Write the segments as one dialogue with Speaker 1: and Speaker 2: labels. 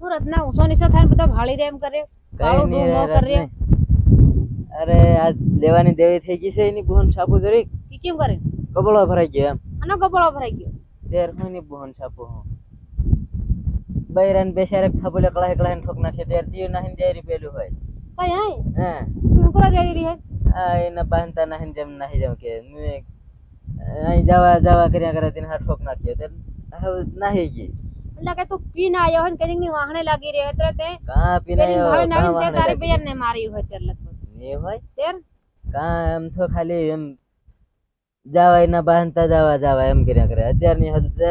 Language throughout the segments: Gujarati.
Speaker 1: હું રત્ના ઊંચો નીચો થાય બધા ભાળી રે એમ કરે કાળો
Speaker 2: કઈ નહીં
Speaker 1: ડૂમો
Speaker 2: રે
Speaker 1: કરે
Speaker 2: રત્ને. અરે આજ લેવાની દેવી થઈ ગઈ છે એની બોહન છાપું જરીક
Speaker 1: ઈ કેમ કરે
Speaker 2: કબળો ભરાઈ ગયો એમ
Speaker 1: આનો કપડો ભરાઈ ગયો
Speaker 2: તેર હું ની બોહન છાપું હું બૈરાન બેસારે થાપલે કળાય કળાય ઠોક નાખે તેર તીર નાહીન જાયરી પેલું હોય
Speaker 1: કઈ આય
Speaker 2: હે
Speaker 1: હું કરવા જઈ રહી હે
Speaker 2: આ એના બાંધતા નાહીન જેમ નાહી જેમ કે અહીં જવા કર્યા કરે તેને હાથ ઠોક નાખ્યો તે હવે નાહી ગઈ
Speaker 1: એટલે કે તું પી ના આવ્યો હોય ને કઈ ની વાહણે લાગી રહી એટલે તે
Speaker 2: કાં પીને
Speaker 1: પેલી
Speaker 2: આવ્યો,
Speaker 1: ભાવે
Speaker 2: કાં
Speaker 1: નાની તે
Speaker 2: વાહણે
Speaker 1: તારી
Speaker 2: લાગી?
Speaker 1: બેર ને મારી હોય તેર લગભગ
Speaker 2: ને હોય
Speaker 1: તેર
Speaker 2: કાં એમ તો ખાલી એમ જાવા એના બાંધતા જાવા એમ કર્યા કરે અત્યારની હજુ તે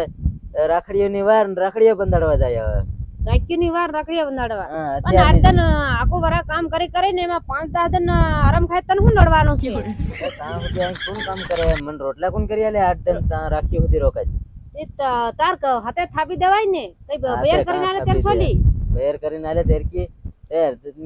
Speaker 2: રાખડીઓની વાર ને રાખડીઓ બંધાડવા જાય હવે
Speaker 1: રાખ્યું ની વાર રાખડી બંધાડવા
Speaker 2: હા
Speaker 1: પણ
Speaker 2: અત્યારની
Speaker 1: આજન આખો વરા કામ કરી ને એમાં 5-10 દિન આરામ ખાય તને શું નડવાનું છે
Speaker 2: કાં સુધી અહીં કોણ કામ કરે મન રોટલા કોણ કરી આલે 8 દિન ત્યાં રાખી સુધી રોકાય
Speaker 1: એ તાર હાથે થાપી દેવાય ને કઈ બયાર કરીને આલે તેર છોડી
Speaker 2: બેર કરીને આલે તેર કી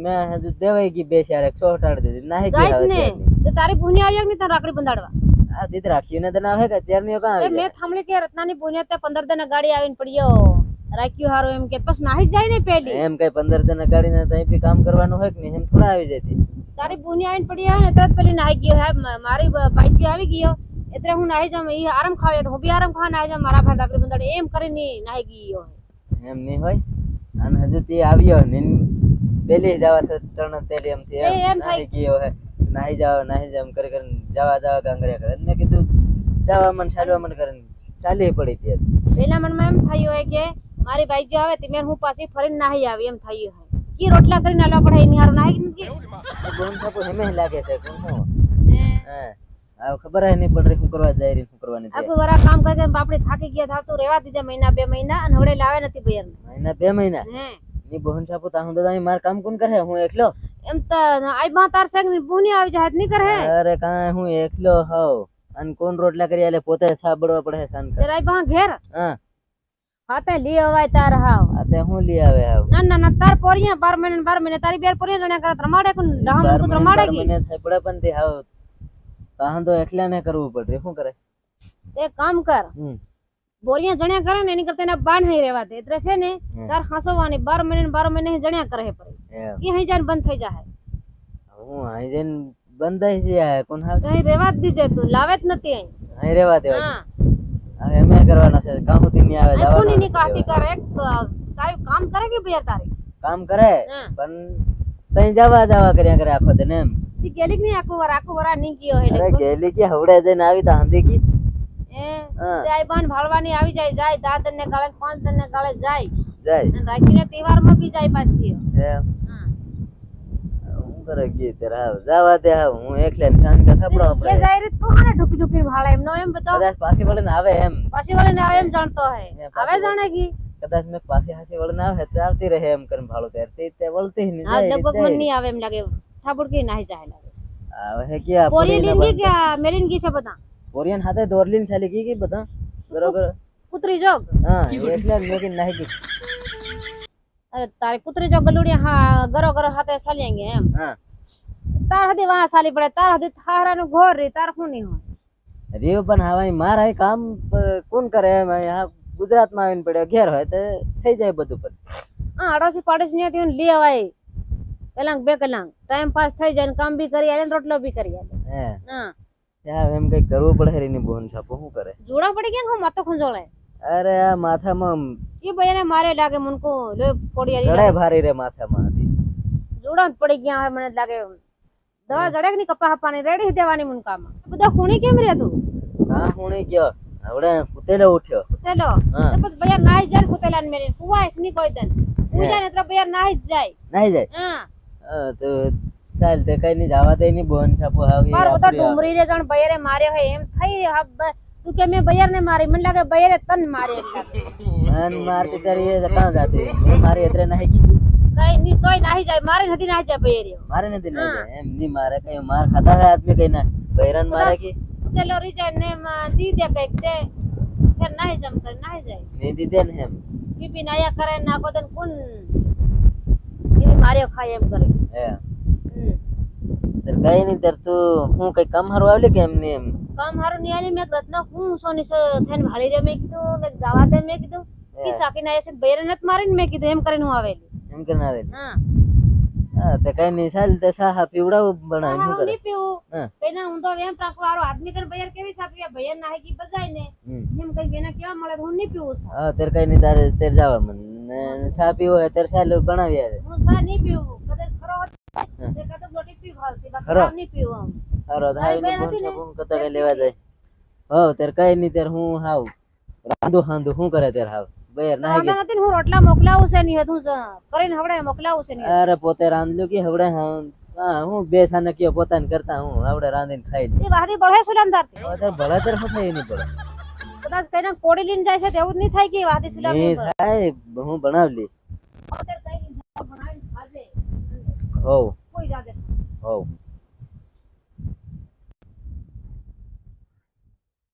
Speaker 2: મેં હજુ દેવાઈ ગઈ બે ચાર 168 દીધી નાહી ગઈ
Speaker 1: ગાઈસ
Speaker 2: હવે
Speaker 1: ને
Speaker 2: અત્યારની.
Speaker 1: તો તારી ભૂની આવી કે તાર રાખડી બંધાડવા
Speaker 2: આ દીધ રાખીને તો ના આવે કે અત્યારની કાં
Speaker 1: એ
Speaker 2: આવી
Speaker 1: મેં થાંભળી કે રત્નાની ભૂની તે 15 દિન ગાડી આવીને પડ્યો રાખ્યું હારું એમ કે પછી નાહી જ જાય ને પેલી
Speaker 2: એમ કઈ 15 દિન ગાડીને તઈ બી કામ કરવાનું હોય કે નહીં એમ થોડા આવી જતી
Speaker 1: તારી ભૂની આવીને પડી હોય ને તરત પેલી નાહી ગયો હે મારી બાઈક આવી ગયો એટલે હું નાહી જામ ઈ આરામ ખાવે તો હું બી આરામ ખાવા નાહી જામ મારા ભાઈ રાખડી બંધાડે એમ કરીને નાહી ગયો
Speaker 2: એમ નહીં હોય અને હજુ તે આવ્યો ને પેલી જવા ત્રણ તેરી એમ થી
Speaker 1: એ એમ
Speaker 2: એમ નાહી ગયો હે નાહી જાવ કરી કરીને જવા ગાંગર્યા કરે મેં કીધું જવા મન ચાલવા મન કરીને ચાલી પડી ત્યાં
Speaker 1: પેલા મનમાં એમ થયું હોય કે મારી બાઈક જો આવે તે હું પાછી ફરીને નાહી આવી એમ થયું હોય કી રોટલા કરીને આલવા પડે એની હારું નાહી નથી
Speaker 2: બોન છાપો હેમે લાગે છે કોણ હું હે આ ખબર હે નહીં પડ રહી શું કરવા જાય રહી શું કરવાની
Speaker 1: આખું વરા કામ કરીને બાપડે થાકી ગયા થાતું રેવા દીધા મહિના 2 મહિના અને હવડે લાવે નથી બયર
Speaker 2: મહિના 2 મહિના
Speaker 1: હે
Speaker 2: ની બોન છાપો તા હું તો માર કામ કોણ કરે હું એકલો
Speaker 1: એમ તો આઈ બા તાર સંગ ની ભૂની આવી જાય નહીં કરે
Speaker 2: અરે કાંઈ હું એકલો હોવ અને કોણ રોટલા કરી આલે પોતે સાબડવા પડે સાન કર
Speaker 1: તેરા આઈ બા ઘેર
Speaker 2: હા
Speaker 1: હાતે લી અવાય તાર હાવ
Speaker 2: આ તે હું લઈ આવે હાવ
Speaker 1: ના તાર પોરિયા 12 મહિને તારી બેર પોરિયા જણ્યા કરે રમાડે કોણ રામ કુત રમાડે કી
Speaker 2: મને થાય પડે પણ તે હાવ કાં તો એકલા ને કરવું પડે શું કરે
Speaker 1: એક કામ કર બોરિયા જણ્યા કરે ને એની કરતા એને બાન હઈ રહેવા દે એટલે છે ને તાર હાંસવાની 12 મહિને જણ્યા કરે હે પડે ઈ હઈ જાન બંધ થઈ જાય
Speaker 2: હું અહીં જઈને બંધાઈ જાય કોણ હાવ
Speaker 1: કઈ રેવા જ દીજે તું લાવે જ નથી અહીં
Speaker 2: અહીં રહેવા દેવા
Speaker 1: હા
Speaker 2: હવે એમ કરવાના છે કામ સુધી નહીં આવે
Speaker 1: આ કોની
Speaker 2: જવાનું
Speaker 1: ની કાઠી કરે એક તારી કામ કરે કે બેર તારી
Speaker 2: કામ કરે
Speaker 1: હા
Speaker 2: પણ તઈ જવા કર્યા કરે આખો દિન એમ
Speaker 1: તી ગેલિક ની આખો વરા ની ગયો હે
Speaker 2: અરે ગેલી કે હવડે જઈને આવી તા હંધી કી
Speaker 1: એ
Speaker 2: હા
Speaker 1: જાય બાન ભાળવાની આવી જાય 10 દિન ને ગાળે 5 દિન ને ગાળે જાય
Speaker 2: જાય
Speaker 1: અને રાખીને તહેવારમાં બી જાય પાછી
Speaker 2: એમ
Speaker 1: હા
Speaker 2: હું કરે ગઈ તેરા જવા દે હાવ હું એકલે ને શાન કે થપડો
Speaker 1: એ
Speaker 2: પડે
Speaker 1: જાય રે તું હાને ઢુકી ભાળે એમ નો એમ બતાવ
Speaker 2: કદાચ પાછી વળે ને આવે એમ
Speaker 1: પાછી વળે ને આવે એમ જાણતો હે હવે જાણે કી
Speaker 2: કદાચ મેં પાછી હાસી વળે ને આવે તો આવતી રહે એમ કરીને ભાળો ત્યારે તે વળતી નહીં
Speaker 1: આ
Speaker 2: જાય
Speaker 1: લગભગ મન નહીં આવે એમ લાગે થાબુડકી નાહી જાય લાગે
Speaker 2: આવે હે કે
Speaker 1: પોરી
Speaker 2: આપણી
Speaker 1: લીનગી કે મેરીન કી છે બધા
Speaker 2: કોરિયન હાથે દોરલીન ચાલી ગઈ બધા બરોબર
Speaker 1: કુતરી જોગ
Speaker 2: હા એટલે મેં કે નાહી ગઈ
Speaker 1: અરે તારી કુતરી જોગ ગલુડિયા હા ગરો હાથે ચાલેંગે એમ
Speaker 2: હા
Speaker 1: તાર હદી વાહ સાલી પડે તાર હદી થારાનું ઘોર રે તાર શું નહીં હોય
Speaker 2: રેવ પણ હવે માર અહીં કામ કોણ કરે એમ અહીંયા ગુજરાતમાં આવીને પડ્યો ઘેર હોય તો થઈ જાય બધું પણ
Speaker 1: હા અડોશી પાડોશી ને લી આવાય કલાક 2 કલાક ટાઈમ પાસ થઈ જાય ને કામ બી કરી આલે ને રોટલો બી કરી આલે
Speaker 2: હે
Speaker 1: હા
Speaker 2: ત્યાં એમ કઈ કરવું પડે એની બોન છાપો શું કરે
Speaker 1: જોડા પડી ગયા હું માતો ખંજોળે
Speaker 2: અરે આ માથામાં
Speaker 1: એ ભઈને મારે લાગે મુનકો લે પોડી આલી
Speaker 2: ગળે ભારી રે માથામાં હતી
Speaker 1: જોડા જ પડી ગયા હોય મને લાગે દવા જડે ની કપા હપાની રેડી દેવાની મુનકામાં બધા ખૂણી કેમ રે તું
Speaker 2: હા હું નહીં ગયો હવડે કુતેલો ઉઠ્યો
Speaker 1: ચલો
Speaker 2: હા
Speaker 1: તો પછી બયાર નાહી જાય કુતેલા ને મેરે કુવા એક ની કોઈ દન પૂજા ને તો બયાર નાહી જ જાય
Speaker 2: નાહી જાય
Speaker 1: હા
Speaker 2: તો ચાલ તે કઈ નહીં જવા દે ની બોન છાપો આવી
Speaker 1: માર બધા ડુમરી રે જણ બયરે માર્યો હોય એમ થઈ તું કે મેં બયર ને મારી મને લાગે બયરે તન મારે એમ લાગે
Speaker 2: મન મારતી તારી એ કાં જાતી મેં મારી એટલે નાહી ગઈ
Speaker 1: કઈ ની તોય નાહી જાય મારે નથી નાહી જાય બયરે
Speaker 2: મારે નથી નાહી જાય એમ નહીં મારે કઈ માર ખાતા હોય આદમી કઈ ના બૈરાન મારે કી
Speaker 1: ચલો રીજા ને દી દે કઈક તે ફેર નાહી જમ કર નાહી જાય
Speaker 2: નહીં દીધે ને એમ
Speaker 1: પીપી નાયા કરે નાખો તન કોણ એ માર્યો ખાય એમ કરે
Speaker 2: હે કઈ નહીં તાર તું હું કઈ કામ હારું આવલી કે એમ નહીં એમ
Speaker 1: કામ હારું ની આલી મેં રત્ન હું સોની સો થઈને ભાળી રે મેં કીધું મેં જવા દે મેં કીધું ઈ સાકી ના એસે બૈર નત મારીને મેં કીધું એમ કરીને હું આવેલી
Speaker 2: એમ કરીને આવેલી
Speaker 1: હા
Speaker 2: હા તો કઈ નહીં ચાલ તો સાહા પીવડાવું બનાવીને શું કરે
Speaker 1: નહીં પીવું
Speaker 2: હા.
Speaker 1: કઈના હું તો એમ પ્રાકો વાળો આદમી કર બૈર કેવી સાપી ભૈર ના હે કી બજાય ને એમ કઈ એના કેવા મળે તો હું નહીં પીવું સા
Speaker 2: હા તેર કઈ નહીં તારે તેર જવા મને ચા પીવો હોય ત્યારે ચાલ બનાવી આવે
Speaker 1: હું સા નહીં પીવું કદાચ ખરો હોય તે કદાચ લોટી પી ખાલતી બાકી
Speaker 2: ખરો.
Speaker 1: ખરાબ નહીં પીવું
Speaker 2: સારો
Speaker 1: તારી
Speaker 2: થાય
Speaker 1: બેન હતી ને?
Speaker 2: ફોન કરતા કઈ લેવા જાય હો તેર કઈ નહીં તેર હું હાવ રાંધું શું કરે તેર હાવ બહેર ના
Speaker 1: વાંધો નથી ને હું રોટલા મોકલાવું છે નહીં હું કરીને હવડે મોકલાવું છે નહીં
Speaker 2: અરે પોતે રાંધલું કે હવડે હા હું બે સાને કયો પોતાને કરતા હું હવડે રાંધીને ખાઈ લે
Speaker 1: એ વાહદી બળે સુલામ તારતી
Speaker 2: હવે ભલા તર શું થાય નહીં પડે
Speaker 1: કદાચ કઈને કોડી લઈને જાય છે તેવું જ નહીં થાય કે વાહદી સુલામ
Speaker 2: નહીં થાય હું બનાવલી
Speaker 1: બનાવીને ખાજે
Speaker 2: હોવ
Speaker 1: કોઈ જાદે
Speaker 2: હોવ